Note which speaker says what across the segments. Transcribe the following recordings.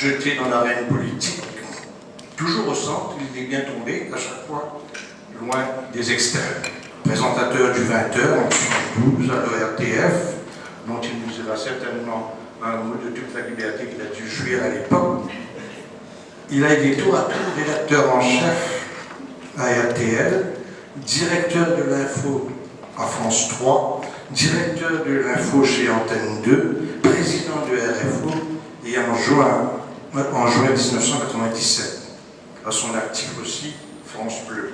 Speaker 1: jeté dans l'arène politique, toujours au centre, il est bien tombé à chaque fois, loin des extrêmes. Présentateur du 20h en 1972 à l'ORTF, dont il nous dira certainement un mot de toute la liberté qu'il a dû jouir à l'époque. Il a été tour à tour rédacteur en chef à RTL, directeur de l'info à France 3, directeur de l'info chez Antenne 2, président de RFO et en juin 1997. À son actif aussi, France Bleu.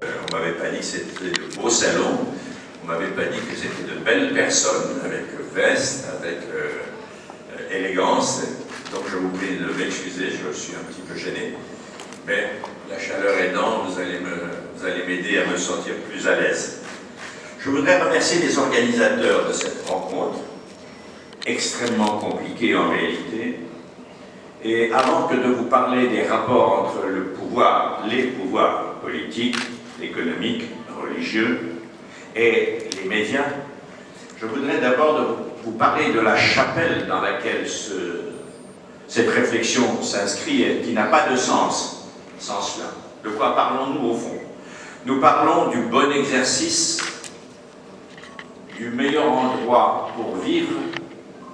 Speaker 2: On m'avait pas dit que c'était de beaux salons, on m'avait pas dit que c'était de belles personnes, avec veste, avec élégance. Donc je vous prie de m'excuser, je suis un petit peu gêné. Mais la chaleur aidant, vous allez m'aider à me sentir plus à l'aise. Je voudrais remercier les organisateurs de cette rencontre, extrêmement compliquée en réalité. Et avant que de vous parler des rapports entre le pouvoir, les pouvoirs politiques, économiques, religieux et les médias, je voudrais d'abord vous parler de la chapelle dans laquelle cette réflexion s'inscrit et qui n'a pas de sens sans cela. De quoi parlons-nous au fond? Nous parlons du bon exercice, du meilleur endroit pour vivre,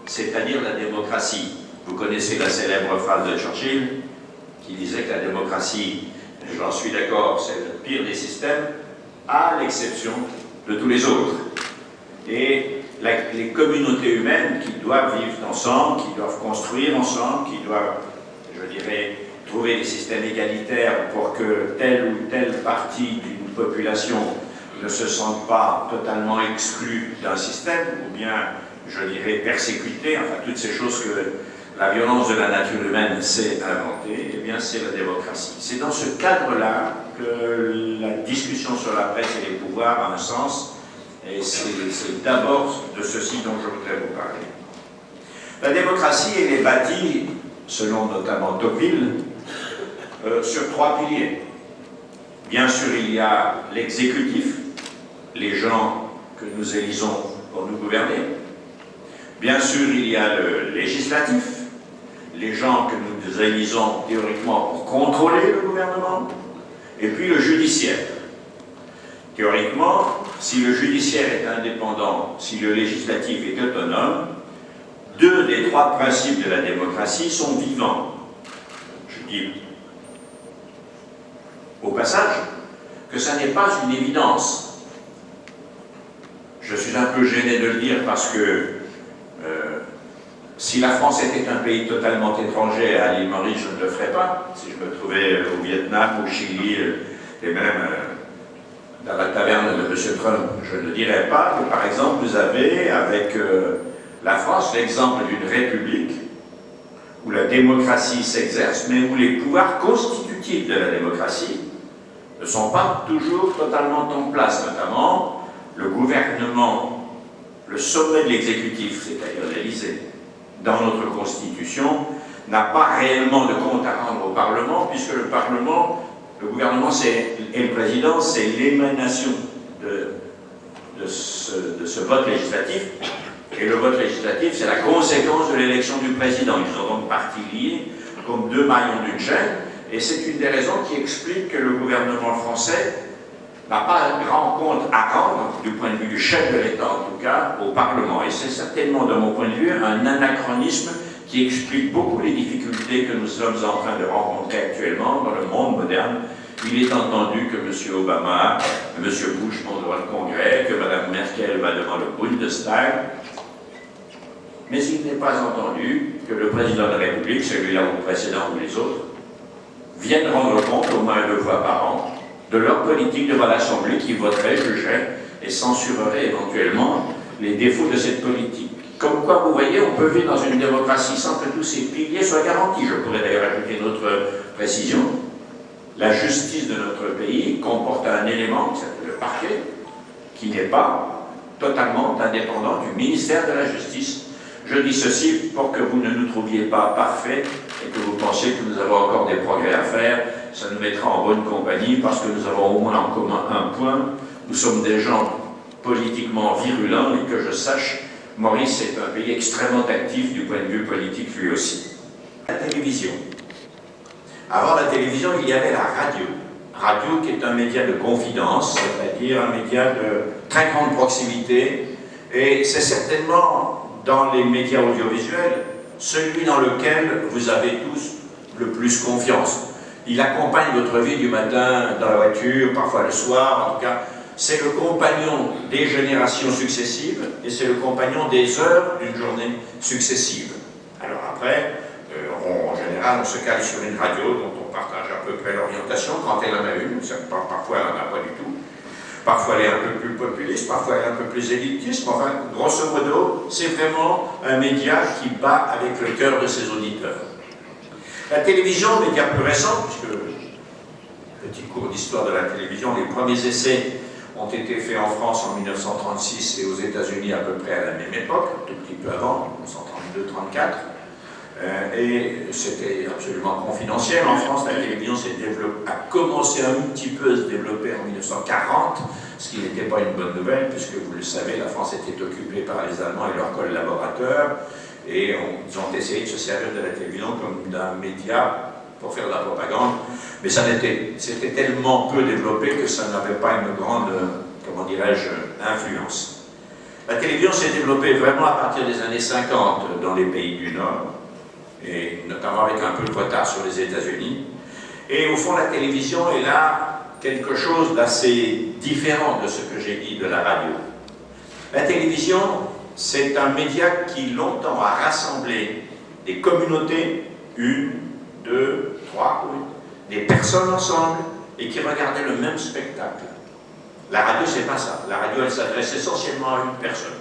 Speaker 2: c'est-à-dire la démocratie. Vous connaissez la célèbre phrase de Churchill qui disait que la démocratie, j'en suis d'accord, c'est le pire des systèmes, à l'exception de tous les autres. Et les communautés humaines qui doivent vivre ensemble, qui doivent construire ensemble, qui doivent, je dirais, trouver des systèmes égalitaires pour que telle ou telle partie d'une population ne se sente pas totalement exclue d'un système, ou bien, je dirais, persécutée, enfin toutes ces choses que la violence de la nature humaine s'est inventée, eh bien c'est la démocratie. C'est dans ce cadre-là que la discussion sur la presse et les pouvoirs a un sens, et c'est d'abord de ceci dont je voudrais vous parler. La démocratie, elle est bâtie, selon notamment Tocqueville, sur trois piliers. Bien sûr, il y a l'exécutif, les gens que nous élisons pour nous gouverner. Bien sûr, il y a le législatif, les gens que nous élisons théoriquement pour contrôler le gouvernement, et puis le judiciaire. Théoriquement, si le judiciaire est indépendant, si le législatif est autonome, deux des trois principes de la démocratie sont vivants. Je dis au passage que ça n'est pas une évidence. Je suis un peu gêné de le dire parce que si la France était un pays totalement étranger à l'île Maurice, je ne le ferais pas. Si je me trouvais au Vietnam, au Chili, et même dans la taverne de M. Trump, je ne dirais pas que, par exemple, vous avez avec la France l'exemple d'une république où la démocratie s'exerce, mais où les pouvoirs constitutifs de la démocratie ne sont pas toujours totalement en place, notamment le gouvernement, le sommet de l'exécutif, c'est-à-dire l'Élysée, dans notre Constitution, n'a pas réellement de compte à rendre au Parlement, puisque le Parlement, le gouvernement et le président, c'est l'émanation de ce vote législatif, et le vote législatif, c'est la conséquence de l'élection du président. Ils sont donc partis liés comme deux maillons d'une chaîne, et c'est une des raisons qui explique que le gouvernement français n'a pas un grand compte à rendre, du point de vue du chef de l'État en tout cas, au Parlement. Et c'est certainement, de mon point de vue, un anachronisme qui explique beaucoup les difficultés que nous sommes en train de rencontrer actuellement dans le monde moderne. Il est entendu que M. Obama, M. Bush vont devant le Congrès, que Mme Merkel va devant le Bundestag, mais il n'est pas entendu que le président de la République, celui-là ou le précédent ou les autres, viennent rendre compte au moins 2 fois par an de leur politique devant l'Assemblée qui voterait, jugerait et censurerait éventuellement les défauts de cette politique. Comme quoi, vous voyez, on peut vivre dans une démocratie sans que tous ces piliers soient garantis. Je pourrais d'ailleurs ajouter une autre précision. La justice de notre pays comporte un élément, qui s'appelle le parquet, qui n'est pas totalement indépendant du ministère de la Justice. Je dis ceci pour que vous ne nous trouviez pas parfaits et que vous pensiez que nous avons encore des progrès à faire. Ça nous mettra en bonne compagnie parce que nous avons au moins en commun un point. Nous sommes des gens politiquement virulents et que je sache, Maurice est un pays extrêmement actif du point de vue politique lui aussi. La télévision. Avant la télévision, il y avait la radio. Radio qui est un média de confidence, c'est-à-dire un média de très grande proximité. Et c'est certainement dans les médias audiovisuels celui dans lequel vous avez tous le plus confiance. Il accompagne votre vie du matin dans la voiture, parfois le soir, en tout cas. C'est le compagnon des générations successives et c'est le compagnon des heures d'une journée successive. Alors après, en général, on se cale sur une radio dont on partage à peu près l'orientation, quand elle en a une, parfois elle n'en a pas du tout. Parfois elle est un peu plus populiste, parfois elle est un peu plus élitiste, mais enfin, grosso modo, c'est vraiment un média qui bat avec le cœur de ses auditeurs. La télévision, média plus récent, puisque, petit cours d'histoire de la télévision, les premiers essais ont été faits en France en 1936 et aux États-Unis à peu près à la même époque, un tout petit peu avant, 1932-34. Et c'était absolument confidentiel. En France, la télévision a commencé un petit peu à se développer en 1940, ce qui n'était pas une bonne nouvelle, puisque vous le savez, la France était occupée par les Allemands et leurs collaborateurs, et ils ont essayé de se servir de la télévision comme d'un média pour faire de la propagande, mais c'était tellement peu développé que ça n'avait pas une grande, comment dirais-je, influence. La télévision s'est développée vraiment à partir des années 50 dans les pays du Nord, et notamment avec un peu de retard sur les États-Unis. Et au fond, la télévision est là quelque chose d'assez différent de ce que j'ai dit de la radio. La télévision, c'est un média qui longtemps a rassemblé des communautés, 1, 2, 3, des personnes ensemble, et qui regardaient le même spectacle. La radio, c'est pas ça. La radio, elle s'adresse essentiellement à une personne,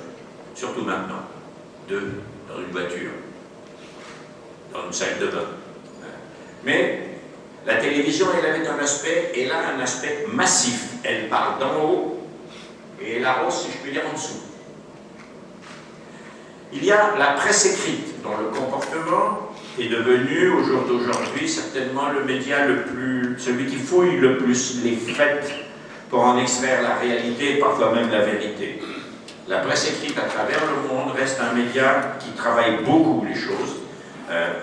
Speaker 2: surtout maintenant, 2 dans une voiture, dans une salle de bain. Mais la télévision, elle avait un aspect, elle a un aspect massif. Elle parle d'en haut et elle arrose, si je puis dire, en dessous. Il y a la presse écrite, dont le comportement est devenu, au jour d'aujourd'hui, certainement le média celui qui fouille le plus les faits pour en extraire la réalité et parfois même la vérité. La presse écrite à travers le monde reste un média qui travaille beaucoup les choses,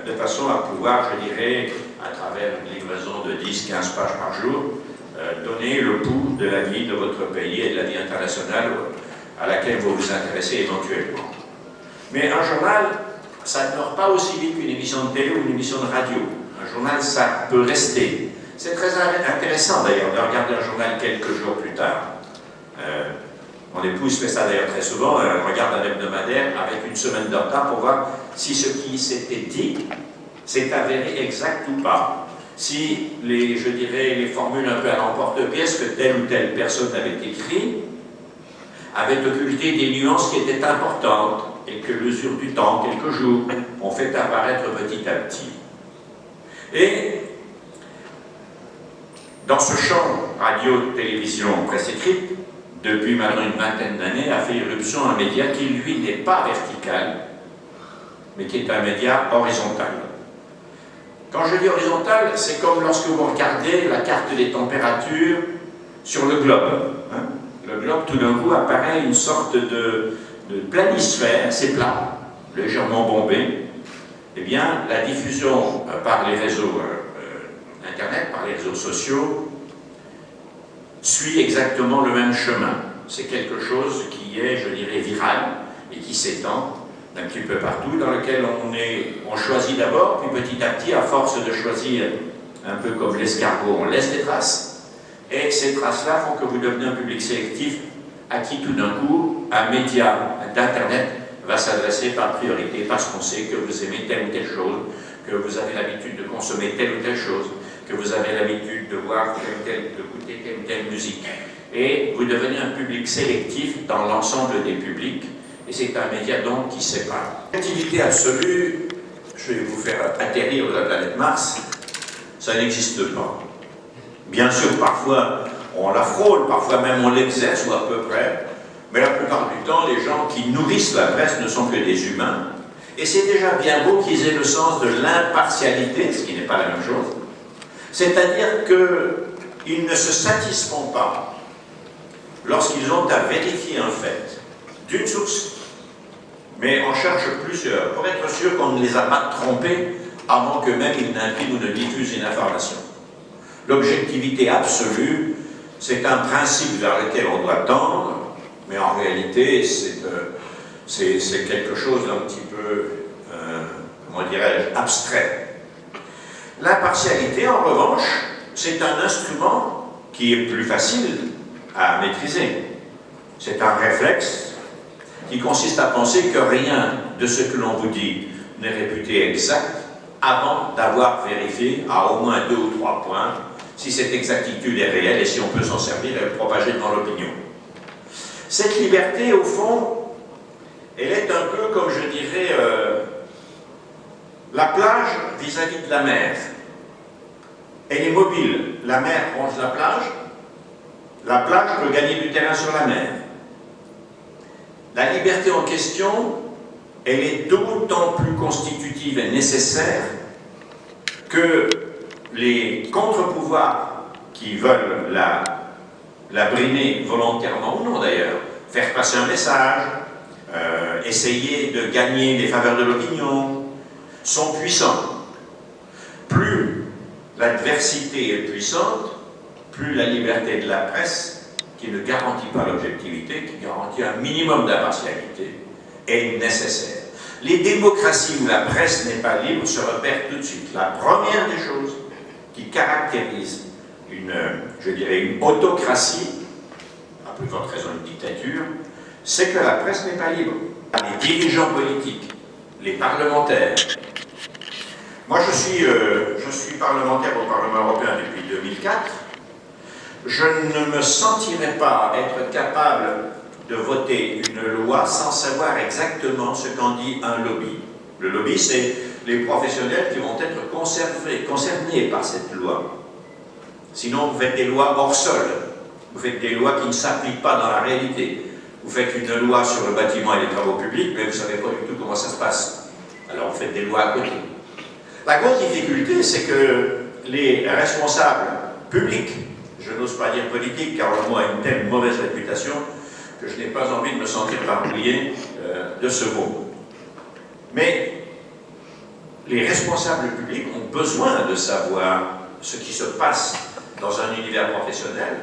Speaker 2: de façon à pouvoir, je dirais, à travers une livraison de 10-15 pages par jour, donner le pouls de la vie de votre pays et de la vie internationale à laquelle vous vous intéressez éventuellement. Mais un journal, ça ne meurt pas aussi vite qu'une émission de télé ou une émission de radio. Un journal, ça peut rester. C'est très intéressant d'ailleurs de regarder un journal quelques jours plus tard. Mon épouse fait ça d'ailleurs très souvent, elle regarde un hebdomadaire avec une semaine de retard pour voir si ce qui s'était dit s'est avéré exact ou pas. Si je dirais, les formules un peu à l'emporte-pièce que telle ou telle personne avait écrit avait occulté des nuances qui étaient importantes et que l'usure du temps, quelques jours, ont fait apparaître petit à petit. Et dans ce champ radio, télévision, presse écrite, depuis maintenant une vingtaine d'années, a fait irruption un média qui, lui, n'est pas vertical, mais qui est un média horizontal. Quand je dis horizontal, c'est comme lorsque vous regardez la carte des températures sur le globe. Hein. Le globe, tout d'un coup, apparaît une sorte de planisphère, c'est plat, légèrement bombé. Eh bien, la diffusion par les réseaux Internet, par les réseaux sociaux, suit exactement le même chemin. C'est quelque chose qui est, je dirais, viral et qui s'étend un petit peu partout, dans lequel on choisit d'abord, puis petit à petit, à force de choisir, un peu comme l'escargot, on laisse des traces, et ces traces-là font que vous devenez un public sélectif à qui tout d'un coup, un média d'Internet va s'adresser par priorité, parce qu'on sait que vous aimez telle ou telle chose, que vous avez l'habitude de consommer telle ou telle chose, que vous avez l'habitude de voir de goûter telle ou telle musique. Et vous devenez un public sélectif dans l'ensemble des publics, et c'est un média donc qui sépare. L'activité absolue, je vais vous faire atterrir de la planète Mars, ça n'existe pas. Bien sûr, parfois on la frôle, parfois même on l'exerce ou à peu près, mais la plupart du temps, les gens qui nourrissent la presse ne sont que des humains, Et c'est déjà bien beau qu'ils aient le sens de l'impartialité, ce qui n'est pas la même chose. C'est-à-dire qu'ils ne se satisfont pas lorsqu'ils ont à vérifier un fait d'une source, mais en cherchent plusieurs pour être sûr qu'on ne les a pas trompés avant qu'eux-mêmes ils n'impriment ou ne diffusent une information. L'objectivité absolue, c'est un principe vers lequel on doit tendre, mais en réalité, c'est quelque chose d'un petit peu, comment dirais-je, abstrait. L'impartialité, en revanche, c'est un instrument qui est plus facile à maîtriser. C'est un réflexe qui consiste à penser que rien de ce que l'on vous dit n'est réputé exact avant d'avoir vérifié à au moins 2 ou 3 points si cette exactitude est réelle et si on peut s'en servir et le propager dans l'opinion. Cette liberté, au fond, elle est un peu, comme je dirais, la plage vis-à-vis de la mer. Elle est mobile. La mer ronge la plage peut gagner du terrain sur la mer. La liberté en question, elle est d'autant plus constitutive et nécessaire que les contre-pouvoirs qui veulent la brimer volontairement ou non d'ailleurs, faire passer un message, essayer de gagner les faveurs de l'opinion, sont puissants. Plus l'adversité est puissante, plus la liberté de la presse, qui ne garantit pas l'objectivité, qui garantit un minimum d'impartialité, est nécessaire. Les démocraties où la presse n'est pas libre se repèrent tout de suite. La première des choses qui caractérise je dirais, une autocratie, à plus forte raison une dictature, c'est que la presse n'est pas libre. Les dirigeants politiques, les parlementaires. Moi, je suis parlementaire au Parlement européen depuis 2004. Je ne me sentirais pas être capable de voter une loi sans savoir exactement ce qu'en dit un lobby. Le lobby, c'est les professionnels qui vont être concernés par cette loi. Sinon, vous faites des lois hors sol. Vous faites des lois qui ne s'appliquent pas dans la réalité. Vous faites une loi sur le bâtiment et les travaux publics, mais vous ne savez pas du tout comment ça se passe. Alors vous faites des lois à côté. La grosse difficulté, c'est que les responsables publics, je n'ose pas dire politiques, car le mot a une telle mauvaise réputation que je n'ai pas envie de me sentir barbouillé de ce mot. Mais les responsables publics ont besoin de savoir ce qui se passe dans un univers professionnel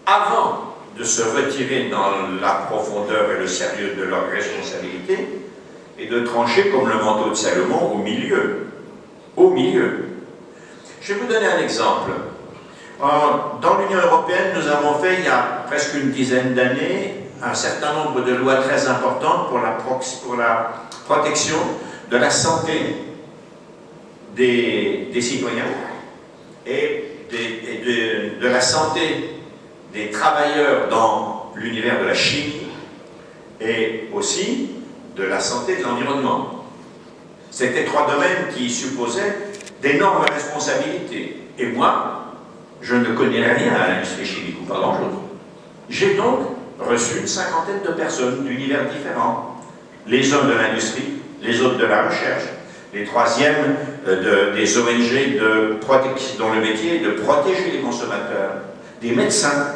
Speaker 2: avant de se retirer dans la profondeur et le sérieux de leurs responsabilités et de trancher comme le manteau de Salomon au milieu. Au milieu. Je vais vous donner un exemple. Dans l'Union européenne, nous avons fait, il y a presque une dizaine d'années, un certain nombre de lois très importantes pour la protection de la santé des citoyens et de la santé des travailleurs dans l'univers de la chimie et aussi de la santé de l'environnement. C'était 3 domaines qui supposaient d'énormes responsabilités. Et moi, je ne connais rien à l'industrie chimique, ou pas grand-chose. J'ai donc reçu une 50aine de personnes d'univers différents. Les hommes de l'industrie, les autres de la recherche, les 3e des ONG dont le métier est de protéger les consommateurs, des médecins,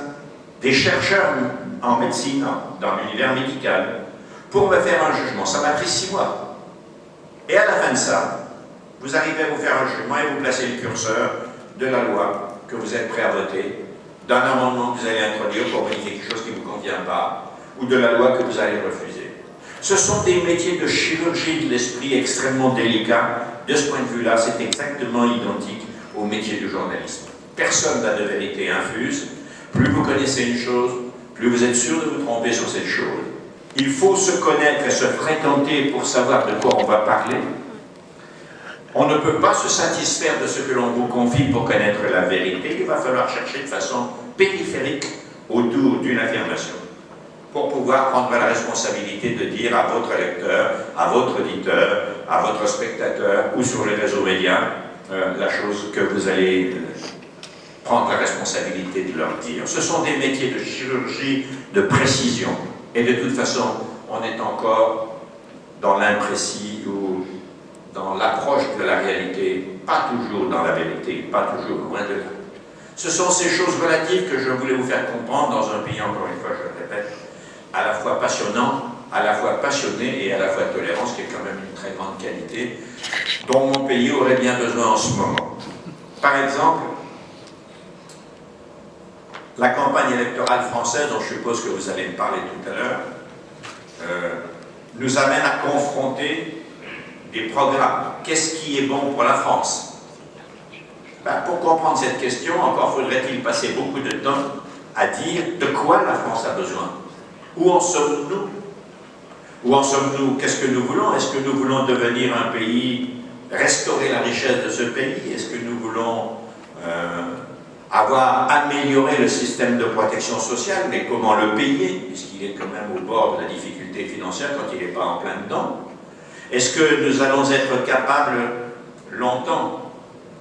Speaker 2: des chercheurs en médecine, dans l'univers médical, pour me faire un jugement. Ça m'a pris 6 mois. Et à la fin de ça, vous arrivez à vous faire un jugement et vous placez le curseur de la loi que vous êtes prêt à voter, d'un amendement que vous allez introduire pour modifier quelque chose qui ne vous convient pas, ou de la loi que vous allez refuser. Ce sont des métiers de chirurgie de l'esprit extrêmement délicats. De ce point de vue-là, c'est exactement identique au métier du journalisme. Personne n'a de vérité infuse. Plus vous connaissez une chose, plus vous êtes sûr de vous tromper sur cette chose. Il faut se connaître et se fréquenter pour savoir de quoi on va parler. On ne peut pas se satisfaire de ce que l'on vous confie pour connaître la vérité. Il va falloir chercher de façon périphérique autour d'une affirmation pour pouvoir prendre la responsabilité de dire à votre lecteur, à votre auditeur, à votre spectateur ou sur les réseaux médias la chose que vous allez prendre la responsabilité de leur dire. Ce sont des métiers de chirurgie, de précision. Et de toute façon, on est encore dans l'imprécis ou dans l'approche de la réalité, pas toujours dans la vérité, pas toujours loin de là. Ce sont ces choses relatives que je voulais vous faire comprendre dans un pays, encore une fois, je le répète, à la fois passionnant, à la fois passionné et à la fois tolérant, ce qui est quand même une très grande qualité dont mon pays aurait bien besoin en ce moment. Par exemple, la campagne électorale française, dont je suppose que vous allez me parler tout à l'heure, nous amène à confronter des programmes. Qu'est-ce qui est bon pour la France? Ben, pour comprendre cette question, encore faudrait-il passer beaucoup de temps à dire de quoi la France a besoin. Où en sommes-nous? Où en sommes-nous? Qu'est-ce que nous voulons? Est-ce que nous voulons devenir un pays, restaurer la richesse de ce pays? Est-ce que nous voulons avoir amélioré le système de protection sociale? Mais comment le payer, puisqu'il est quand même au bord de la difficulté financière quand il n'est pas en plein dedans? Est-ce que nous allons être capables longtemps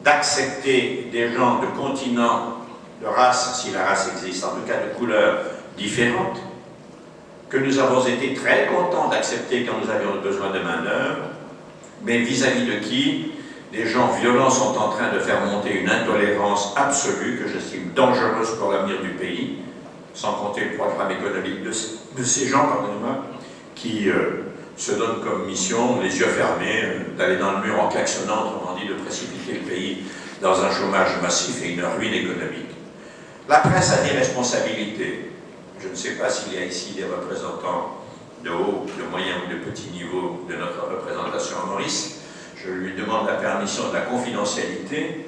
Speaker 2: d'accepter des gens de continents, de races, si la race existe, en tout cas de couleurs différentes, que nous avons été très contents d'accepter quand nous avions besoin de main-d'œuvre, mais vis-à-vis de qui des gens violents sont en train de faire monter une intolérance absolue que j'estime dangereuse pour l'avenir du pays, sans compter le programme économique de ces gens, pardonnez-moi, qui se donnent comme mission, les yeux fermés, d'aller dans le mur en klaxonnant, autrement dit, de précipiter le pays dans un chômage massif et une ruine économique. La presse a des responsabilités. Je ne sais pas s'il y a ici des représentants de haut, de moyen ou de petit niveau de notre représentation à Maurice. Je lui demande la permission de la confidentialité.